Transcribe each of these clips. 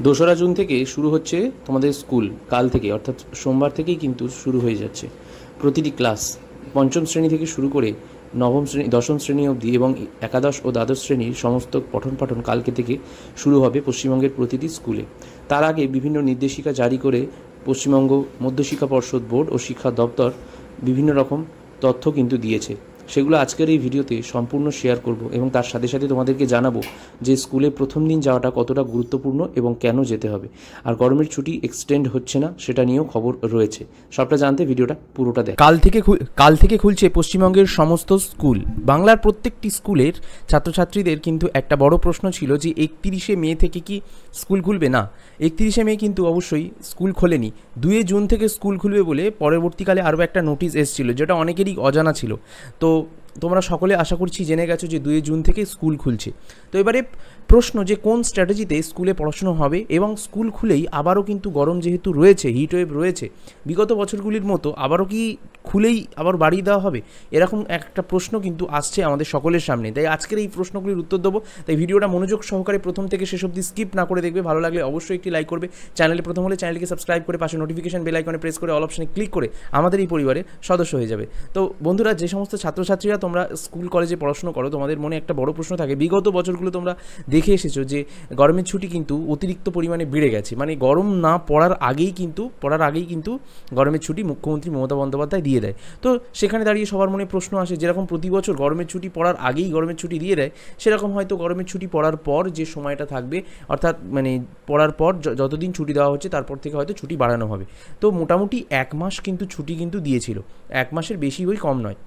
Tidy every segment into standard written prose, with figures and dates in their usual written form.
দোসরা জুন থেকে শুরু হচ্ছে তোমাদের স্কুল। কাল থেকে অর্থাৎ সোমবার থেকেই কিন্তু শুরু হয়ে যাচ্ছে প্রতিটি ক্লাস। পঞ্চম শ্রেণী থেকে শুরু করে নবম শ্রেণী, দশম শ্রেণী অবধি এবং একাদশ ও দ্বাদশ শ্রেণীর সমস্ত পঠন পাঠন কালকে থেকে শুরু হবে পশ্চিমবঙ্গের প্রতিটি স্কুলে। তার আগে বিভিন্ন নির্দেশিকা জারি করে পশ্চিমবঙ্গ মধ্যশিক্ষা পর্ষদ বোর্ড ও শিক্ষা দপ্তর বিভিন্ন রকম তথ্য কিন্তু দিয়েছে। সেগুলো আজকের এই ভিডিওতে সম্পূর্ণ শেয়ার করব এবং তার সাথে সাথে তোমাদেরকে জানাবো যে স্কুলে প্রথম দিন যাওয়াটা কতটা গুরুত্বপূর্ণ এবং কেন যেতে হবে। আর গরমের ছুটি এক্সটেন্ড হচ্ছে না সেটা নিয়েও খবর রয়েছে। সবটা জানতে ভিডিওটা পুরোটা দেখ। কাল থেকে খুলছে পশ্চিমবঙ্গের সমস্ত স্কুল। বাংলার প্রত্যেকটি স্কুলের ছাত্রছাত্রীদের কিন্তু একটা বড় প্রশ্ন ছিল যে 31শে মে থেকে কি স্কুল খুলবে। না, 31শে মে কিন্তু অবশ্যই স্কুল খোলেনি। 2 জুন থেকে স্কুল খুলবে বলে পরবর্তীকালে আরও একটা নোটিশ এসেছিল, যেটা অনেকেরই অজানা ছিল। তো তোমরা সকলে আশা করছি জেনে গেছো যে 2 জুন থেকে স্কুল খুলছে। তো এবারে প্রশ্ন যে কোন স্ট্র্যাটেজিতে স্কুলে পড়াশুনো হবে, এবং স্কুল খুলেই আবারও কিন্তু গরম যেহেতু রয়েছে, হিটওয়েভ রয়েছে, বিগত বছরগুলির মতো আবারও কি খুলেই আবার বাড়িয়ে দেওয়া হবে, এরকম একটা প্রশ্ন কিন্তু আসছে আমাদের সকলের সামনে। তাই আজকের এই প্রশ্নগুলির উত্তর দেবো। তাই ভিডিওটা মনোযোগ সহকারে প্রথম থেকে শেষ অবধি স্কিপ না করে দেখবে। ভালো লাগলে অবশ্যই একটি লাইক করবে। চ্যানেলে প্রথম হলে চ্যানেলটিকে সাবস্ক্রাইব করে পাশে নোটিফিকেশন বেল আইকনে প্রেস করে অল অপশনে ক্লিক করে আমাদের এই পরিবারের সদস্য হয়ে যাবে। তো বন্ধুরা, যে সমস্ত ছাত্রছাত্রীরা তোমরা স্কুল কলেজে পড়াশোনা করো, তোমাদের মনে একটা বড় প্রশ্ন থাকে। বিগত বছরগুলো তোমরা দেখে এসেছো যে গরমের ছুটি কিন্তু অতিরিক্ত পরিমাণে বেড়ে গেছে। মানে গরম না পড়ার আগেই কিন্তু গরমের ছুটি মুখ্যমন্ত্রী মমতা বন্দ্যোপাধ্যায় দিয়ে দেয়। তো সেখানে দাঁড়িয়ে সবার মনে প্রশ্ন আসে, যেরকম প্রতি বছর গরমের ছুটি পড়ার আগেই গরমের ছুটি দিয়ে দেয়, সেরকম হয়তো গরমের ছুটি পড়ার পর যে সময়টা থাকবে, অর্থাৎ মানে পড়ার পর যতদিন ছুটি দেওয়া হচ্ছে তারপর থেকে হয়তো ছুটি বাড়ানো হবে। তো মোটামুটি 1 মাস কিন্তু ছুটি কিন্তু দিয়েছিল, 1 মাসের বেশি ওই কম নয়।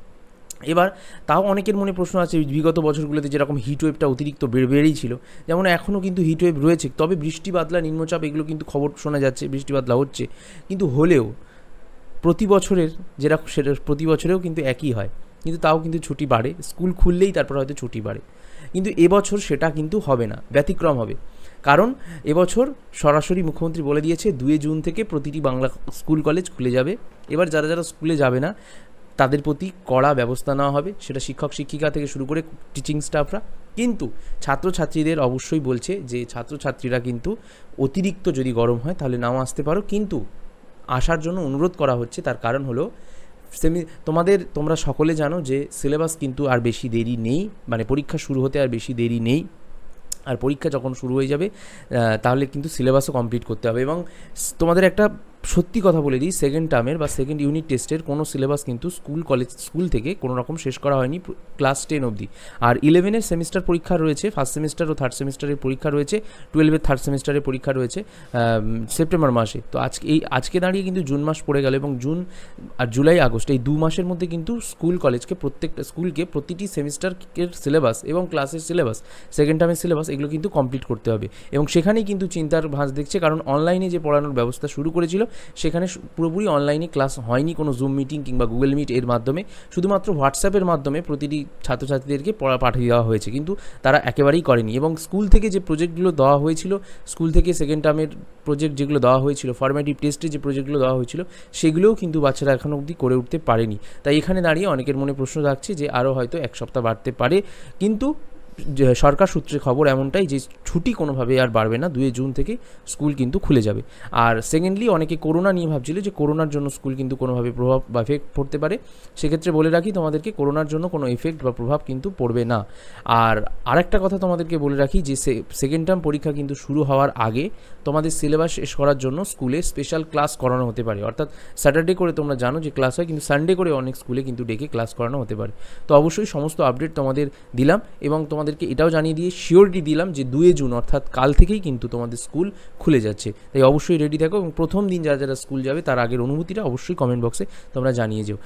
এবার তাও অনেকের মনে প্রশ্ন আছে, বিগত বছরগুলোতে যেরকম হিটওয়েভটা অতিরিক্ত বেড়েই ছিল, যেমন এখনও কিন্তু হিটওয়েভ রয়েছে, তবে বৃষ্টি বাদলা, নিম্নচাপ এগুলো কিন্তু খবর শোনা যাচ্ছে, বৃষ্টি বাদলা হচ্ছে, কিন্তু হলেও প্রতি বছরের যেরকম সেটা প্রতি বছরেও কিন্তু একই হয়, কিন্তু তাও কিন্তু ছুটি বাড়ে। স্কুল খুললেই তারপর হয়তো ছুটি বাড়ে, কিন্তু এবছর সেটা কিন্তু হবে না, ব্যতিক্রম হবে। কারণ এবছর সরাসরি মুখ্যমন্ত্রী বলে দিয়েছে 2 জুন থেকে প্রতিটি বাংলা স্কুল কলেজ খুলে যাবে। এবার যারা যারা স্কুলে যাবে না তাদের প্রতি কড়া ব্যবস্থা নেওয়া হবে, সেটা শিক্ষক শিক্ষিকা থেকে শুরু করে টিচিং স্টাফরা। কিন্তু ছাত্রছাত্রীদের অবশ্যই বলছে যে ছাত্রছাত্রীরা কিন্তু অতিরিক্ত যদি গরম হয় তাহলে নাও আসতে পারো, কিন্তু আসার জন্য অনুরোধ করা হচ্ছে। তার কারণ হলো তোমরা সকলে জানো যে সিলেবাস কিন্তু আর বেশি দেরি নেই, মানে পরীক্ষা শুরু হতে আর বেশি দেরি নেই। আর পরীক্ষা যখন শুরু হয়ে যাবে তাহলে কিন্তু সিলেবাসও কমপ্লিট করতে হবে। এবং তোমাদের একটা সত্যি কথা বলে দিই, সেকেন্ড টার্মের বা সেকেন্ড ইউনিট টেস্টের কোনো সিলেবাস কিন্তু স্কুল থেকে কোনো রকম শেষ করা হয়নি ক্লাস 10 অবধি। আর 11-এর সেমিস্টার পরীক্ষা রয়েছে, ফার্স্ট সেমিস্টার ও থার্ড সেমিস্টারের পরীক্ষা রয়েছে, 12-এর থার্ড সেমিস্টারের পরীক্ষা রয়েছে সেপ্টেম্বর মাসে। তো আজকে দাঁড়িয়ে কিন্তু জুন মাস পড়ে গেল, এবং জুন আর জুলাই আগস্ট এই 2 মাসের মধ্যে কিন্তু প্রত্যেকটা স্কুলকে প্রতিটি সেমিস্টারের সিলেবাস এবং ক্লাসের সিলেবাস, সেকেন্ড টার্মের সিলেবাস, এগুলো কিন্তু কমপ্লিট করতে হবে। এবং সেখানেই কিন্তু চিন্তার ভাঁজ দেখছে, কারণ অনলাইনে যে পড়ানোর ব্যবস্থা শুরু করেছিল সেখানে পুরোপুরি অনলাইনে ক্লাস হয়নি, কোনো জুম মিটিং কিংবা গুগল মিট এর মাধ্যমে, শুধুমাত্র হোয়াটসঅ্যাপের মাধ্যমে প্রতিটি ছাত্রছাত্রীদেরকে পাঠিয়ে দেওয়া হয়েছে, কিন্তু তারা একেবারেই করেনি। এবং স্কুল থেকে যে প্রজেক্টগুলো দেওয়া হয়েছিল, স্কুল থেকে সেকেন্ড টার্মের প্রজেক্ট যেগুলো দেওয়া হয়েছিল, ফরম্যাটিভ টেস্টে যে প্রজেক্টগুলো দেওয়া হয়েছিল, সেগুলোও কিন্তু বাচ্চারা এখনও অবধি করে উঠতে পারেনি। তাই এখানে দাঁড়িয়ে অনেকের মনে প্রশ্ন রাখছে যে আরও হয়তো 1 সপ্তাহ বাড়তে পারে, কিন্তু সরকার সূত্রে খবর এমনটাই যে ছুটি কোনোভাবে আর বাড়বে না, 2 জুন থেকে স্কুল কিন্তু খুলে যাবে। আর সেকেন্ডলি, অনেকে করোনা নিয়ে ভাবছিল যে করোনার জন্য স্কুল কিন্তু কোনোভাবে প্রভাব বা এফেক্ট পড়তে পারে। সেক্ষেত্রে বলে রাখি তোমাদেরকে, করোনার জন্য কোনো এফেক্ট বা প্রভাব কিন্তু পড়বে না। আর আরেকটা কথা তোমাদেরকে বলে রাখি যে সেকেন্ড টার্ম পরীক্ষা কিন্তু শুরু হওয়ার আগে তোমাদের সিলেবাস শেষ করার জন্য স্কুলে স্পেশাল ক্লাস করানো হতে পারে। অর্থাৎ স্যাটারডে করে তোমরা জানো যে ক্লাস হয়, কিন্তু সানডে করে অনেক স্কুলে কিন্তু ডেকে ক্লাস করানো হতে পারে। তো অবশ্যই সমস্ত আপডেট তোমাদের দিলাম, এবং তোমাদেরকে এটাও জানিয়ে দিয়ে শিওরিটি দিলাম যে 2 জুন অর্থাৎ কাল থেকেই কিন্তু তোমাদের স্কুল খুলে যাচ্ছে। তাই অবশ্যই রেডি থাকো, এবং প্রথম দিন যারা যারা স্কুল যাবে তার আগের অনুভূতিটা অবশ্যই কমেন্ট বক্সে তোমরা জানিয়ে যেও।